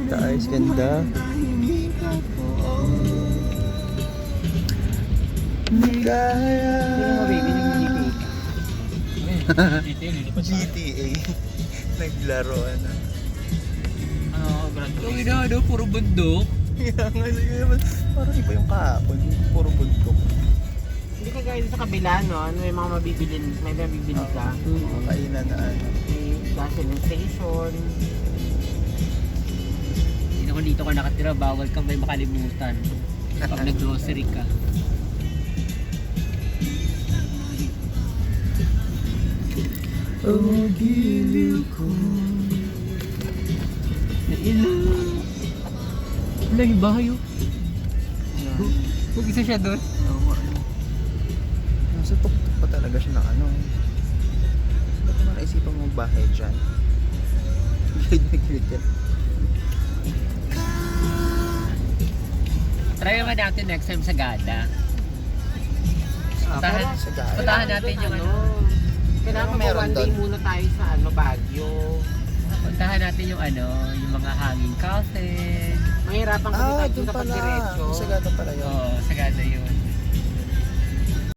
Taas, ganda. GTA. Naglaro ano. Yung ina, puro bundok. Kaya nga, parang iba yung kahapon. Puro bundok. Hindi ka gaya sa kabila, no? Ano may mga may mabibili ka. Mga kainan na ano. May gasoline station. Hindi ko dito ka nakatira, bawal kang may makalimutan. Pag nag-grocery ka. Oh, giliw ko. Naila. Wala yung bahay oh. Huwag isa siya doon. Nasa tuktok pa talaga siya ng ano. Ba't naman naisipan mong bahay dyan? Gilid na gilid yan. Try naman natin next time sa Gada. Sa Puntahan natin yung ano. Kailangan Meron one day doon. muna tayo sa Baguio. Puntahan natin yung ano, yung mga hanging cafe. Mahirapan kasi tayo doon kapag pala. diretso. Sa gata pala yun. Oo, sa Gada yun.